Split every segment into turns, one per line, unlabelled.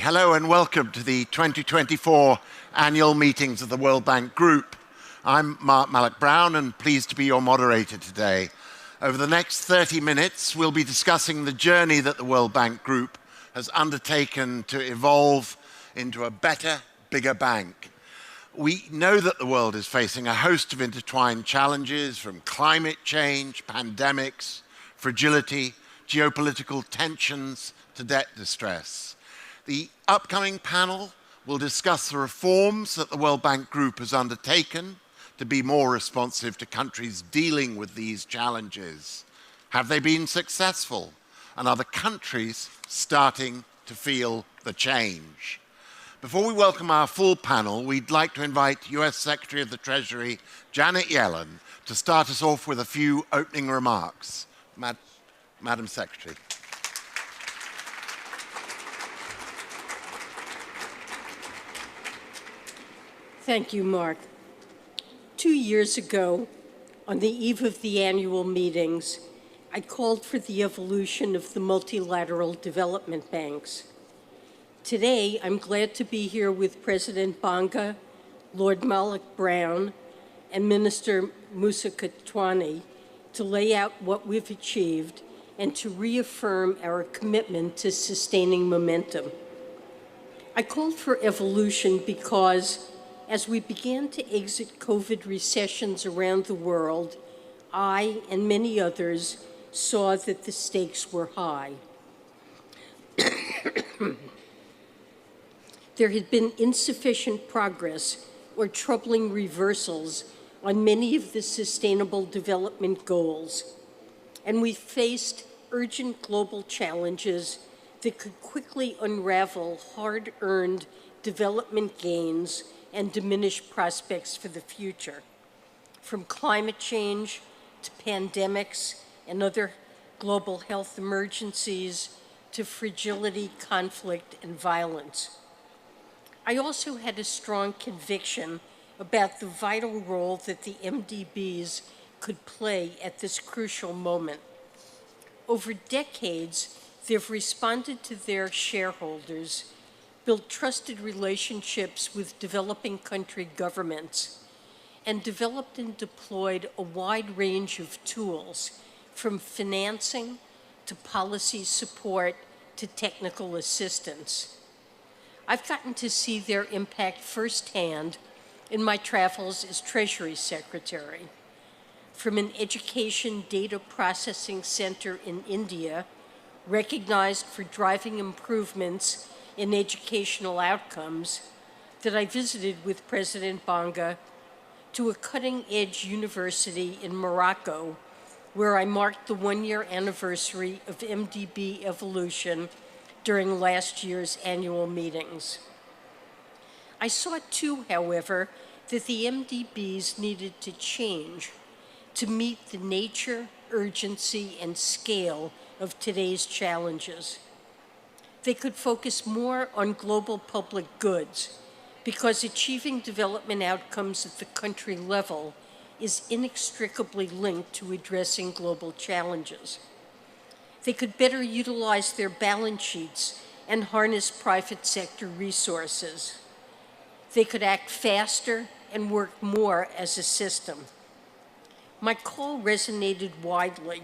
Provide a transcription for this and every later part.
Hello and welcome to the 2024 annual meetings of the World Bank Group. I'm Mark Malloch-Brown and pleased to be your moderator today. Over the next 30 minutes, we'll be discussing the journey that the World Bank Group has undertaken to evolve into a better, bigger bank. We know that the world is facing a host of intertwined challenges, from climate change, pandemics, fragility, geopolitical tensions to debt distress. The upcoming panel will discuss the reforms that the World Bank Group has undertaken to be more responsive to countries dealing with these challenges. Have they been successful? And are the countries starting to feel the change? Before we welcome our full panel, we'd like to invite US Secretary of the Treasury, Janet Yellen, to start us off with a few opening remarks. Madam Secretary.
Thank you, Mark. 2 years ago, on the eve of the annual meetings, I called for the evolution of the multilateral development banks. Today, I'm glad to be here with President Banga, Lord Malloch-Brown, and Minister Moussa Katwani to lay out what we've achieved and to reaffirm our commitment to sustaining momentum. I called for evolution because as we began to exit COVID recessions around the world, I and many others saw that the stakes were high. There had been insufficient progress or troubling reversals on many of the Sustainable Development Goals, and we faced urgent global challenges that could quickly unravel hard-earned development gains and diminish prospects for the future. From climate change to pandemics and other global health emergencies to fragility, conflict, and violence. I also had a strong conviction about the vital role that the MDBs could play at this crucial moment. Over decades, they've responded to their shareholders, built trusted relationships with developing country governments, and developed and deployed a wide range of tools, from financing to policy support to technical assistance. I've gotten to see their impact firsthand in my travels as Treasury Secretary. From an education data processing center in India, recognized for driving improvements in educational outcomes, that I visited with President Banga, to a cutting-edge university in Morocco, where I marked the one-year anniversary of MDB evolution during last year's annual meetings. I saw too, however, that the MDBs needed to change to meet the nature, urgency, and scale of today's challenges. They could focus more on global public goods because achieving development outcomes at the country level is inextricably linked to addressing global challenges. They could better utilize their balance sheets and harness private sector resources. They could act faster and work more as a system. My call resonated widely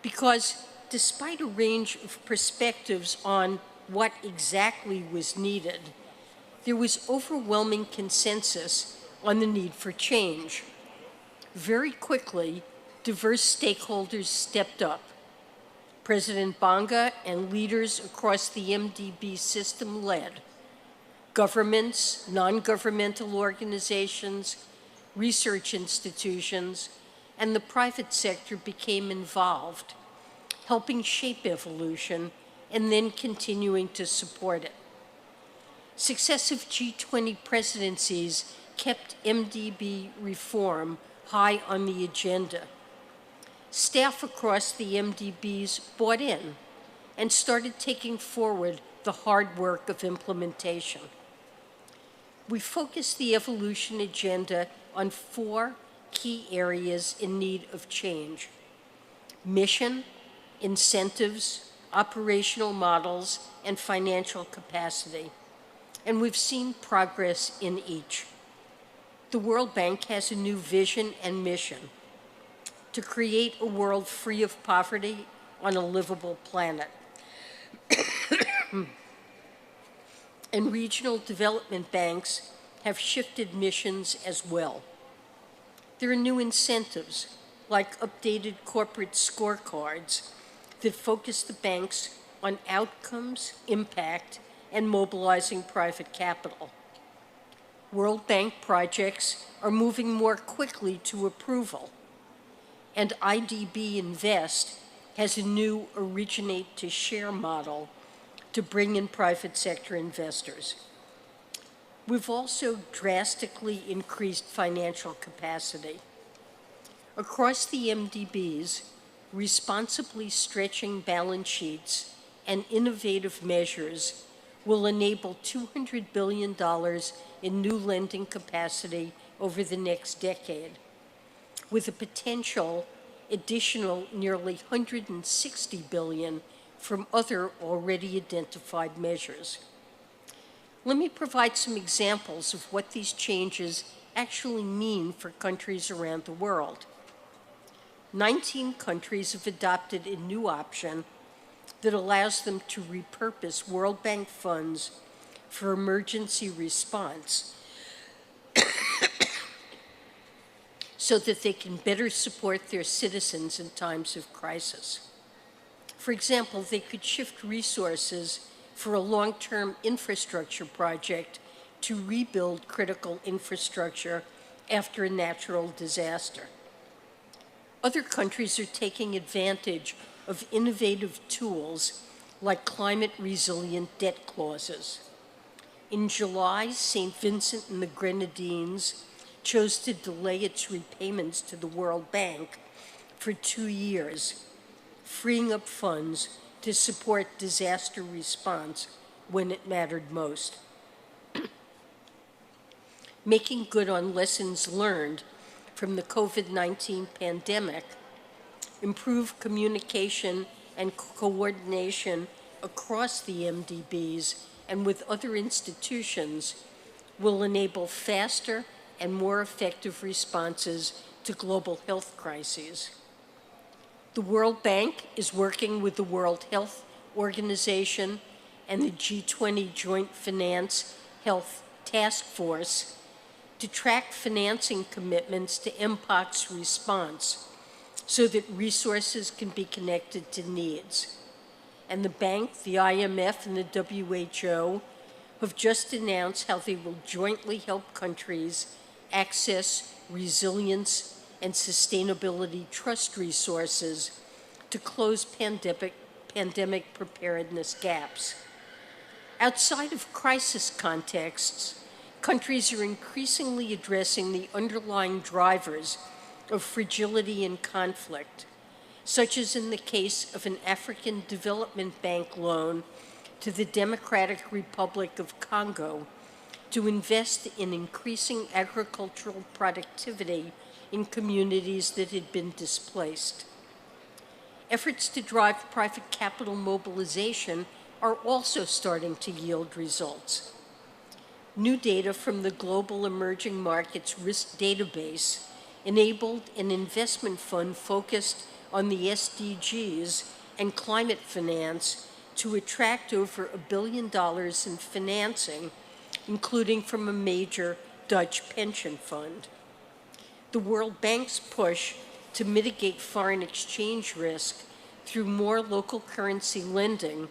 because despite a range of perspectives on what exactly was needed, there was overwhelming consensus on the need for change. Very quickly, diverse stakeholders stepped up. President Banga and leaders across the MDB system led. Governments, non-governmental organizations, research institutions, and the private sector became involved, helping shape evolution and then continuing to support it. Successive G20 presidencies kept MDB reform high on the agenda. Staff across the MDBs bought in and started taking forward the hard work of implementation. We focused the evolution agenda on 4 key areas in need of change: mission, incentives, operational models, and financial capacity. And we've seen progress in each. The World Bank has a new vision and mission: to create a world free of poverty on a livable planet. And regional development banks have shifted missions as well. There are new incentives, like updated corporate scorecards, that focus the banks on outcomes, impact, and mobilizing private capital. World Bank projects are moving more quickly to approval, and IDB Invest has a new originate-to-share model to bring in private sector investors. We've also drastically increased financial capacity. Across the MDBs, responsibly stretching balance sheets and innovative measures will enable $200 billion in new lending capacity over the next decade, with a potential additional nearly $160 billion from other already identified measures. Let me provide some examples of what these changes actually mean for countries around the world. 19 countries have adopted a new option that allows them to repurpose World Bank funds for emergency response so that they can better support their citizens in times of crisis. For example, they could shift resources for a long-term infrastructure project to rebuild critical infrastructure after a natural disaster. Other countries are taking advantage of innovative tools like climate-resilient debt clauses. In July, St. Vincent and the Grenadines chose to delay its repayments to the World Bank for 2 years, freeing up funds to support disaster response when it mattered most. Making good on lessons learned from the COVID-19 pandemic, improved communication and coordination across the MDBs and with other institutions will enable faster and more effective responses to global health crises. The World Bank is working with the World Health Organization and the G20 Joint Finance Health Task Force to track financing commitments to MPOC's response so that resources can be connected to needs. And the bank, the IMF, and the WHO have just announced how they will jointly help countries access resilience and sustainability trust resources to close pandemic preparedness gaps. Outside of crisis contexts, countries are increasingly addressing the underlying drivers of fragility and conflict, such as in the case of an African Development Bank loan to the Democratic Republic of Congo to invest in increasing agricultural productivity in communities that had been displaced. Efforts to drive private capital mobilization are also starting to yield results. New data from the Global Emerging Markets Risk Database enabled an investment fund focused on the SDGs and climate finance to attract over $1 billion in financing, including from a major Dutch pension fund. The World Bank's push to mitigate foreign exchange risk through more local currency lending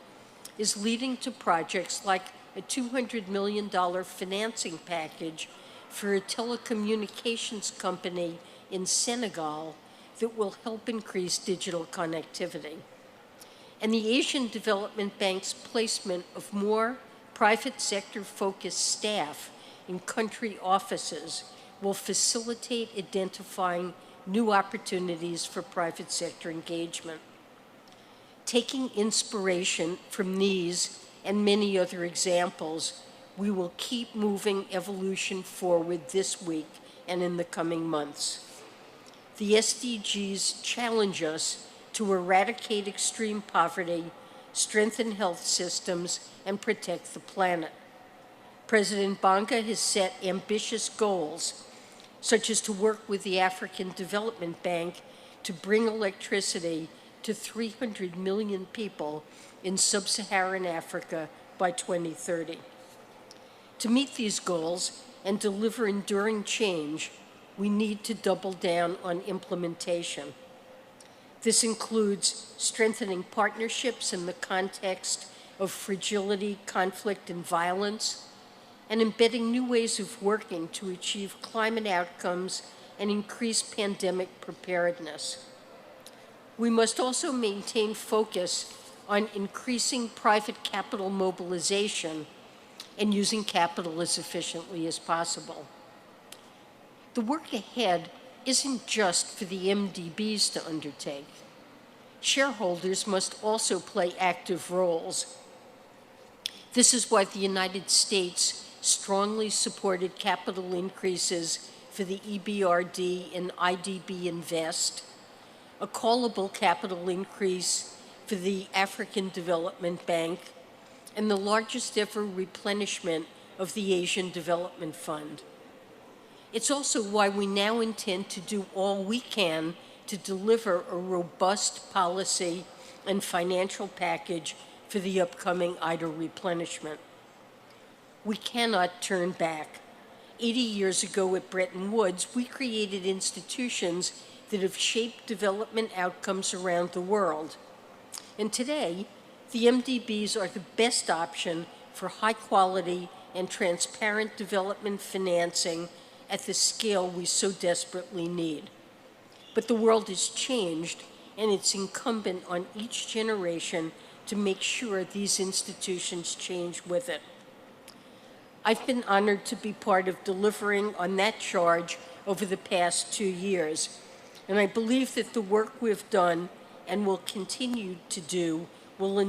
is leading to projects like a $200 million financing package for a telecommunications company in Senegal that will help increase digital connectivity. And the Asian Development Bank's placement of more private sector-focused staff in country offices will facilitate identifying new opportunities for private sector engagement. Taking inspiration from these and many other examples, we will keep moving evolution forward this week and in the coming months. The SDGs challenge us to eradicate extreme poverty, strengthen health systems, and protect the planet. President Bonga has set ambitious goals, such as to work with the African Development Bank to bring electricity to 300 million people in sub-Saharan Africa by 2030. To meet these goals and deliver enduring change, we need to double down on implementation. This includes strengthening partnerships in the context of fragility, conflict, and violence, and embedding new ways of working to achieve climate outcomes and increase pandemic preparedness. We must also maintain focus on increasing private capital mobilization and using capital as efficiently as possible. The work ahead isn't just for the MDBs to undertake. Shareholders must also play active roles. This is why the United States strongly supported capital increases for the EBRD and IDB Invest, a callable capital increase for the African Development Bank, and the largest ever replenishment of the Asian Development Fund. It's also why we now intend to do all we can to deliver a robust policy and financial package for the upcoming IDA replenishment. We cannot turn back. 80 years ago at Bretton Woods, we created institutions that have shaped development outcomes around the world. And today, the MDBs are the best option for high quality and transparent development financing at the scale we so desperately need. But the world has changed, and it's incumbent on each generation to make sure these institutions change with it. I've been honored to be part of delivering on that charge over the past 2 years, and I believe that the work we've done and will continue to do will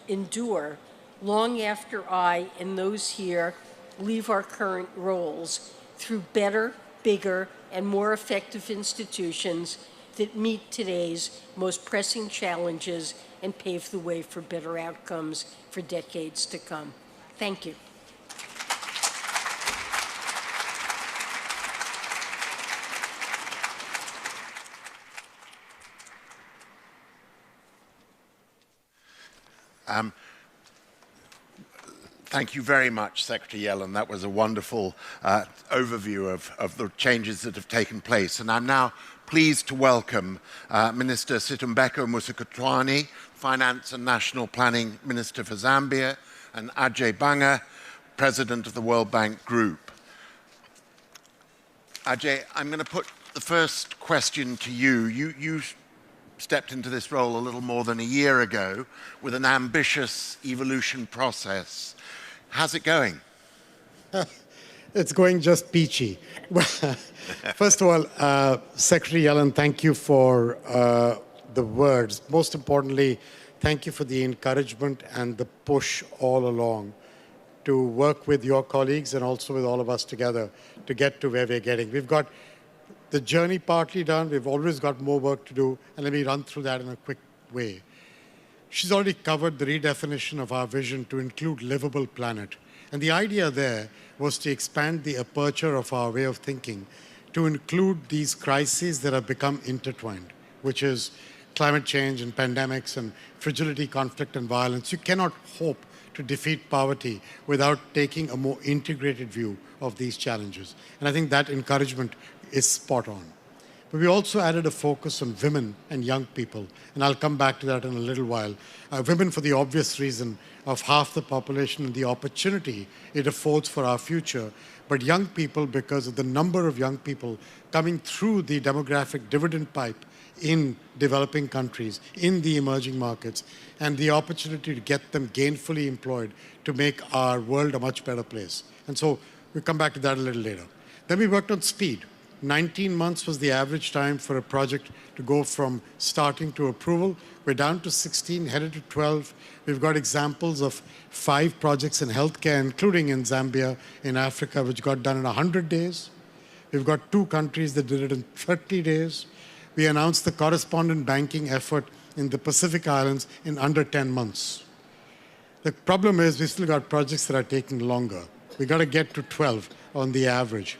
endure long after I and those here leave our current roles through better, bigger, and more effective institutions that meet today's most pressing challenges and pave the way for better outcomes for decades to come. Thank you.
Thank you very much, Secretary Yellen. That was a wonderful overview of the changes that have taken place. And I'm now pleased to welcome Minister Situmbeko Musukutwani, Finance and National Planning Minister for Zambia, and Ajay Banga, President of the World Bank Group. Ajay, I'm going to put the first question to you. You stepped into this role a little more than a year ago with an ambitious evolution process. How's it going?
It's going just peachy. First of all, Secretary Yellen, thank you for the words. Most importantly, thank you for the encouragement and the push all along to work with your colleagues and also with all of us together to get to where we're getting. We've got the journey partly done. We've always got more work to do. And let me run through that in a quick way. She's already covered the redefinition of our vision to include livable planet. And the idea there was to expand the aperture of our way of thinking to include these crises that have become intertwined, which is climate change and pandemics and fragility, conflict, and violence. You cannot hope to defeat poverty without taking a more integrated view of these challenges. And I think that encouragement is spot on. But we also added a focus on women and young people, and I'll come back to that in a little while. Women for the obvious reason of half the population and the opportunity it affords for our future, but young people because of the number of young people coming through the demographic dividend pipe in developing countries, in the emerging markets, and the opportunity to get them gainfully employed to make our world a much better place. And so we'll come back to that a little later. Then we worked on speed. 19 months was the average time for a project to go from starting to approval. We're down to 16, headed to 12. We've got examples of 5 projects in healthcare, including in Zambia, in Africa, which got done in 100 days. We've got 2 countries that did it in 30 days. We announced the correspondent banking effort in the Pacific Islands in under 10 months. The problem is we still got projects that are taking longer. We got to get to 12 on the average.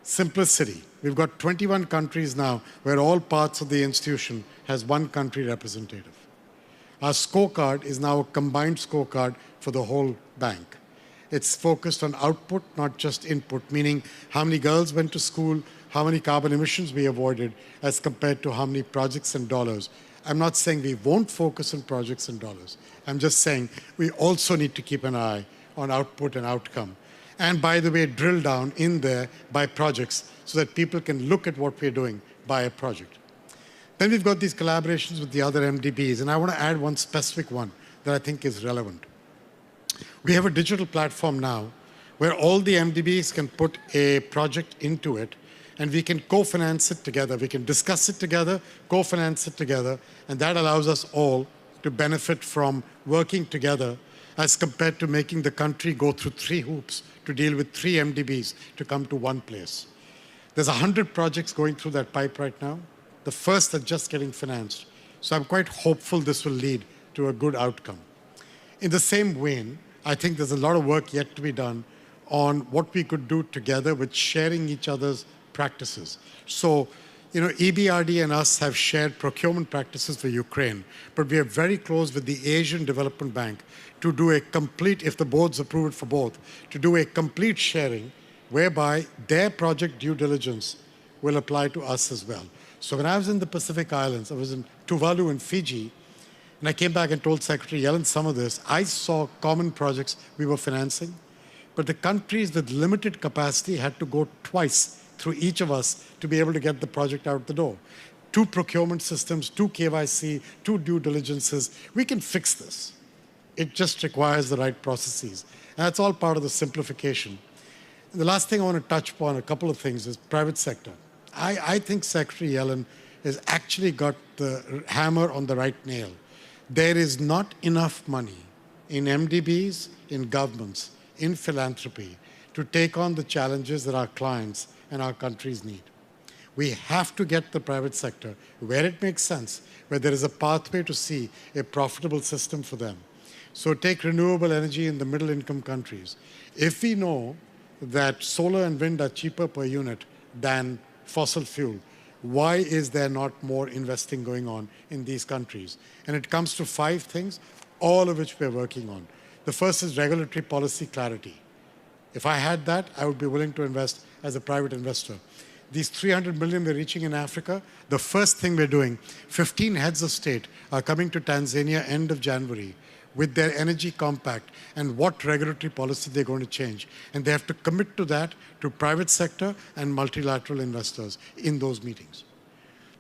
Simplicity. We've got 21 countries now where all parts of the institution has one country representative. Our scorecard is now a combined scorecard for the whole bank. It's focused on output, not just input, meaning how many girls went to school, how many carbon emissions we avoided, as compared to how many projects and dollars. I'm not saying we won't focus on projects and dollars. I'm just saying we also need to keep an eye on output and outcome. And by the way, drill down in there by projects so that people can look at what we're doing by a project. Then we've got these collaborations with the other MDBs, and I want to add one specific one that I think is relevant. We have a digital platform now where all the MDBs can put a project into it, and we can co-finance it together. We can discuss it together, co-finance it together, and that allows us all to benefit from working together as compared to making the country go through 3 hoops to deal with 3 MDBs to come to one place. There's 100 projects going through that pipe right now. The first are just getting financed. So I'm quite hopeful this will lead to a good outcome. In the same vein, I think there's a lot of work yet to be done on what we could do together with sharing each other's practices. So, EBRD and us have shared procurement practices for Ukraine, but we are very close with the Asian Development Bank to do a complete, if the boards approve it for both, to do a complete sharing whereby their project due diligence will apply to us as well. So when I was in the Pacific Islands, I was in Tuvalu and Fiji, and I came back and told Secretary Yellen some of this. I saw common projects we were financing, but the countries with limited capacity had to go twice through each of us to be able to get the project out the door. 2 procurement systems, 2 KYC, 2 due diligences. We can fix this. It just requires the right processes. And that's all part of the simplification. And the last thing I want to touch upon, a couple of things, is private sector. I think Secretary Yellen has actually got the hammer on the right nail. There is not enough money in MDBs, in governments, in philanthropy to take on the challenges that our clients and our countries need. We have to get the private sector where it makes sense, where there is a pathway to see a profitable system for them. So take renewable energy in the middle income countries. If we know that solar and wind are cheaper per unit than fossil fuel, why is there not more investing going on in these countries? And it comes to 5 things, all of which we're working on. The first is regulatory policy clarity. If I had that, I would be willing to invest as a private investor. These 300 million we're reaching in Africa, the first thing we're doing, 15 heads of state are coming to Tanzania end of January with their energy compact and what regulatory policy they're going to change. And they have to commit to that to private sector and multilateral investors in those meetings.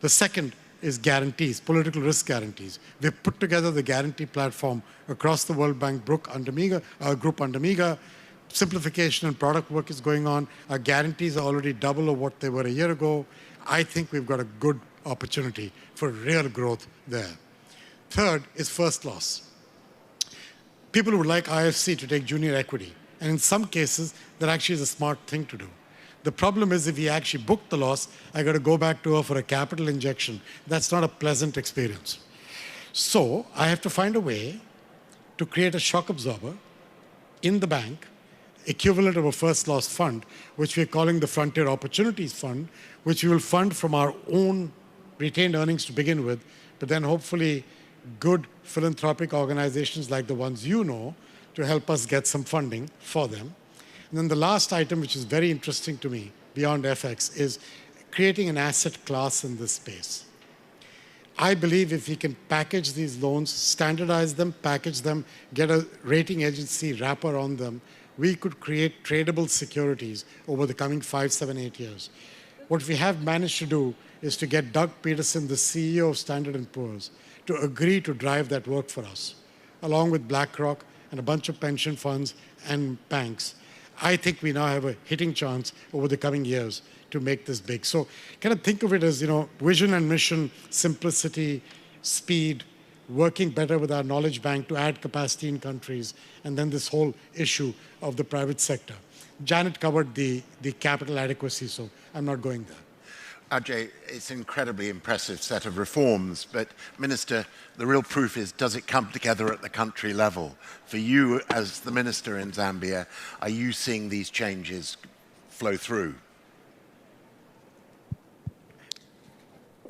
The second is guarantees, political risk guarantees. We've put together the guarantee platform across the World Bank group under MIGA. Simplification and product work is going on. Our guarantees are already double of what they were a year ago. I think we've got a good opportunity for real growth there. Third is first loss. People would like IFC to take junior equity. And in some cases, that actually is a smart thing to do. The problem is if we actually book the loss, I got to go back to her for a capital injection. That's not a pleasant experience. So I have to find a way to create a shock absorber in the bank, equivalent of a first loss fund, which we're calling the Frontier Opportunities Fund, which we will fund from our own retained earnings to begin with, but then hopefully good philanthropic organizations like the ones you know to help us get some funding for them. And then the last item, which is very interesting to me beyond FX, is creating an asset class in this space. I believe if we can package these loans, standardize them, package them, get a rating agency wrapper on them, we could create tradable securities over the coming 5, 7, 8 years. What we have managed to do is to get Doug Peterson, the CEO of Standard & Poor's, to agree to drive that work for us, along with BlackRock and a bunch of pension funds and banks. I think we now have a hitting chance over the coming years to make this big. So kind of think of it as, vision and mission, simplicity, speed, working better with our knowledge bank to add capacity in countries, and then this whole issue of the private sector. Janet covered the capital adequacy, so I'm not going there.
Ajay, it's an incredibly impressive set of reforms, but Minister, the real proof is, does it come together at the country level? For you as the Minister in Zambia, are you seeing these changes flow through?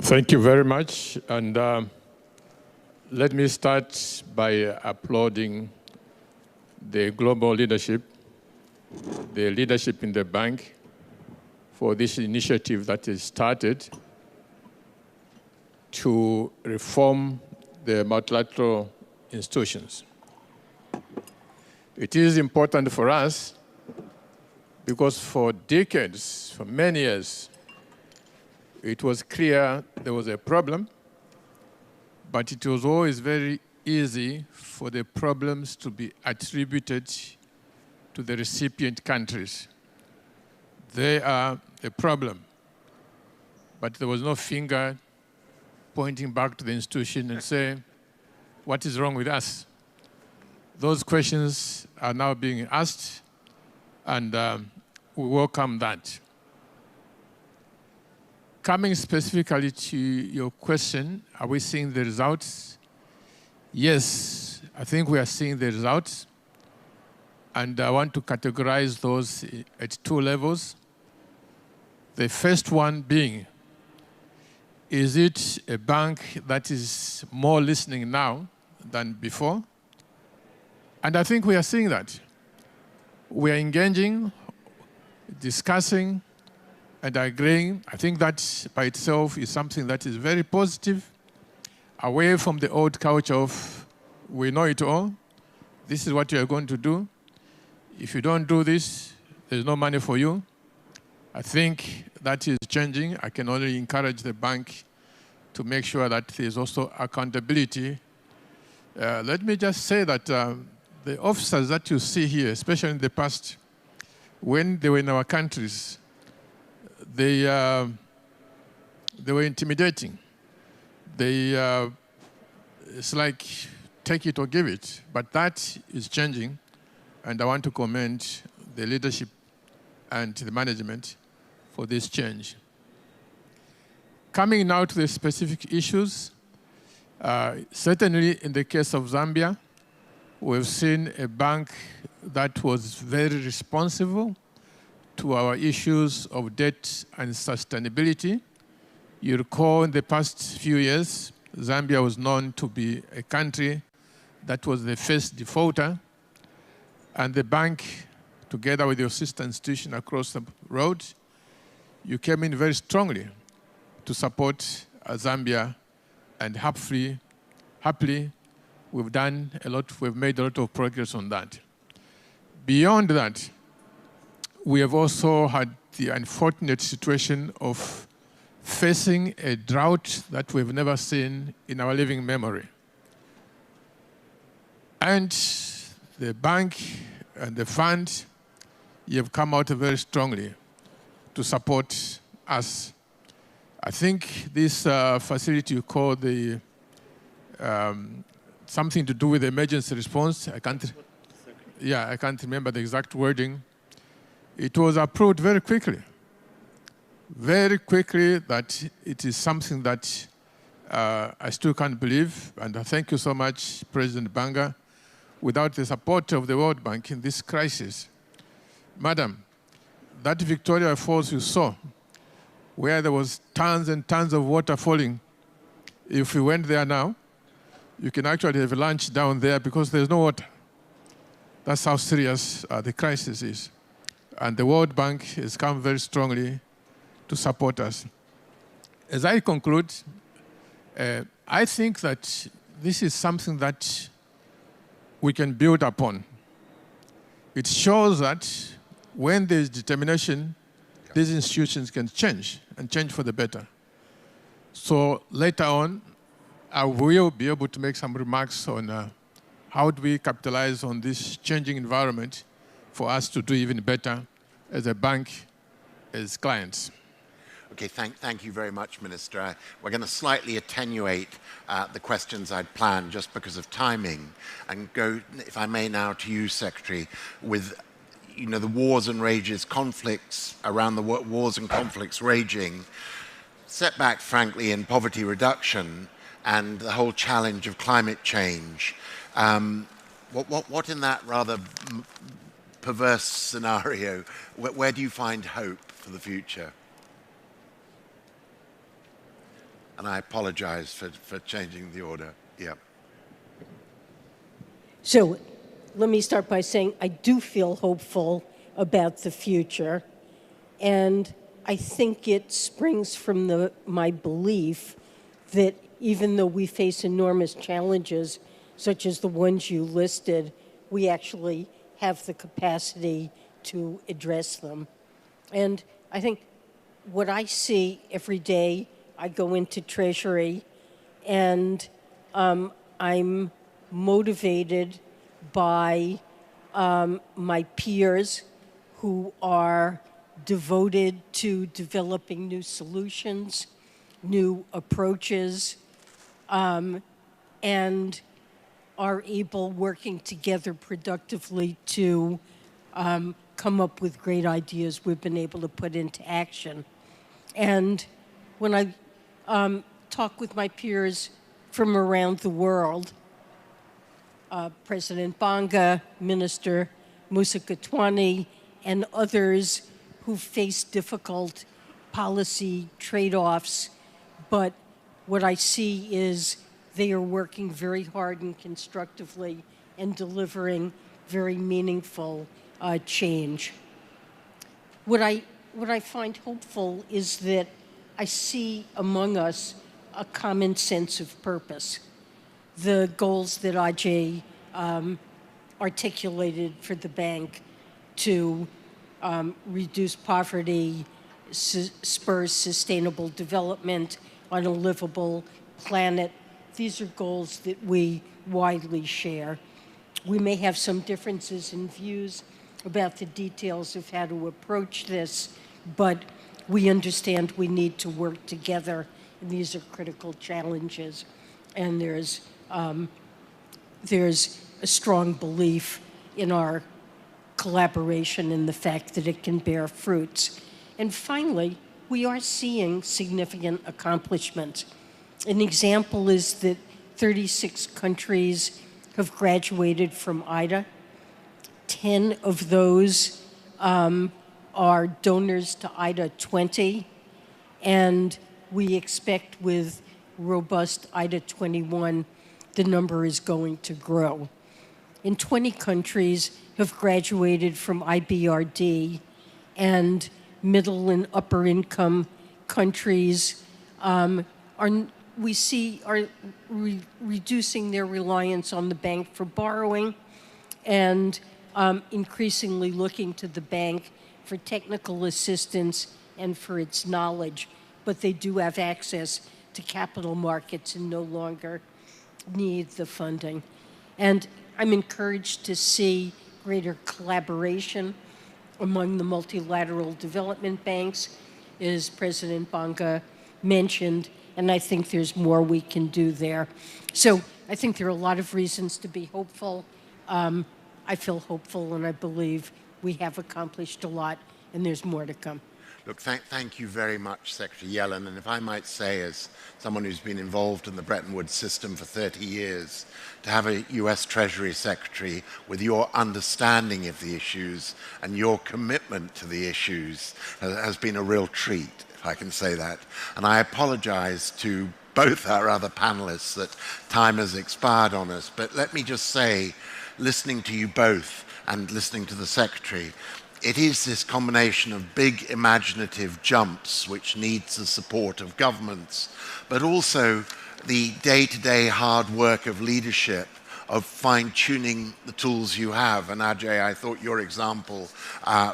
Thank you very much. And let me start by applauding the global leadership, the leadership in the bank, for this initiative that is started to reform the multilateral institutions. It is important for us because for decades, for many years, it was clear there was a problem, but it was always very easy for the problems to be attributed to the recipient countries. They are a problem, but there was no finger pointing back to the institution and saying, what is wrong with us? Those questions are now being asked, and we welcome that. Coming specifically to your question, are we seeing the results? Yes, I think we are seeing the results, and I want to categorize those at two levels. The first one being, is it a bank that is more listening now than before? And I think we are seeing that. We are engaging, discussing, and agreeing. I think that by itself is something that is very positive, away from the old culture of, we know it all, this is what you are going to do. If you don't do this, there's no money for you. I think that is changing. I can only encourage the bank to make sure that there's also accountability. Let me just say that the officers that you see here, especially in the past, when they were in our countries, they were intimidating. It's like take it or give it, but that is changing, and I want to commend the leadership and the management for this change. Coming now to the specific issues, certainly in the case of Zambia, we've seen a bank that was very responsible to our issues of debt and sustainability. You recall in the past few years, Zambia was known to be a country that was the first defaulter, and the bank, together with your sister institution across the road, you came in very strongly to support Zambia, and happily, we've done a lot, we've made a lot of progress on that. Beyond that, we have also had the unfortunate situation of facing a drought that we've never seen in our living memory. And the bank and the fund, you have come out very strongly to support us. I think this facility you call the something to do with emergency response. I can't remember the exact wording. It was approved very quickly that it is something that I still can't believe. And thank you so much, President Banga. Without the support of the World Bank in this crisis, Madam, that Victoria Falls you saw, where there was tons and tons of water falling, if we went there now, you can actually have lunch down there because there's no water. That's how serious the crisis is. And the World Bank has come very strongly to support us. As I conclude, I think that this is something that we can build upon. It shows that when there's determination, these institutions can change, and change for the better. So later on, I will be able to make some remarks on how do we capitalize on this changing environment for us to do even better as a bank, as clients.
Okay, thank you very much, Minister. We're going to slightly attenuate the questions I'd planned just because of timing, and go, if I may now, to you, Secretary, with the wars and rages, conflicts around the wars and conflicts raging. setback, frankly, in poverty reduction and the whole challenge of climate change. What in that rather perverse scenario, where do you find hope for the future? And I apologize for changing the order. Yeah.
So let me start by saying I do feel hopeful about the future. And I think it springs from my belief that even though we face enormous challenges, such as the ones you listed, we actually have the capacity to address them. And I think what I see every day, I go into Treasury and I'm motivated by my peers who are devoted to developing new solutions, new approaches, and are able, working together productively, to come up with great ideas we've been able to put into action. And when I talk with my peers from around the world, President Banga, Minister Musa Katwani, and others who face difficult policy trade-offs, but what I see is they are working very hard and constructively and delivering very meaningful change. What I find hopeful is that I see among us a common sense of purpose. The goals that Ajay articulated for the bank to reduce poverty, spur sustainable development on a livable planet, these are goals that we widely share. We may have some differences in views about the details of how to approach this, but we understand we need to work together, and these are critical challenges. And there's a strong belief in our collaboration and the fact that it can bear fruits. And finally, we are seeing significant accomplishment. An example is that 36 countries have graduated from IDA. 10 of those are donors to IDA 20, and we expect with robust IDA 21, the number is going to grow. In 20 countries have graduated from IBRD, and middle and upper income countries are reducing their reliance on the bank for borrowing and increasingly looking to the bank for technical assistance and for its knowledge. But they do have access to capital markets and no longer need the funding. And I'm encouraged to see greater collaboration among the multilateral development banks, as President Banga mentioned, and I think there's more we can do there. So I think there are a lot of reasons to be hopeful. I feel hopeful, and I believe we have accomplished a lot, and there's more to come.
Look, thank you very much, Secretary Yellen. And if I might say, as someone who's been involved in the Bretton Woods system for 30 years, to have a US Treasury Secretary with your understanding of the issues and your commitment to the issues has been a real treat, if I can say that. And I apologize to both our other panelists that time has expired on us. But let me just say, listening to you both and listening to the Secretary, it is this combination of big imaginative jumps which needs the support of governments, but also the day-to-day hard work of leadership, of fine-tuning the tools you have. And Ajay, I thought your example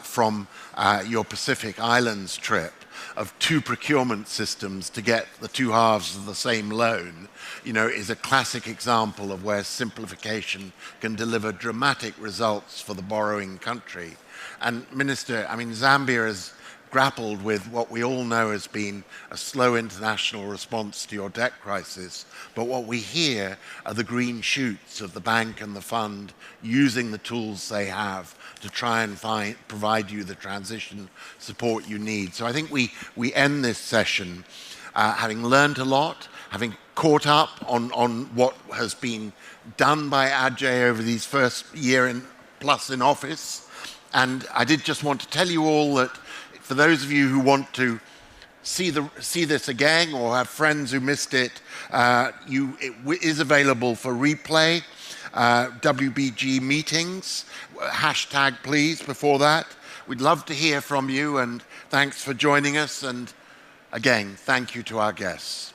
from your Pacific Islands trip of 2 procurement systems to get the 2 halves of the same loan, is a classic example of where simplification can deliver dramatic results for the borrowing country. And Minister, Zambia has grappled with what we all know has been a slow international response to your debt crisis. But what we hear are the green shoots of the bank and the fund using the tools they have to try and provide you the transition support you need. So I think we end this session having learned a lot, having caught up on what has been done by Ajay over these first year plus in office. And I did just want to tell you all that for those of you who want to see this again or have friends who missed it, it is available for replay. WBG meetings, hashtag please before that. We'd love to hear from you, and thanks for joining us. And again, thank you to our guests.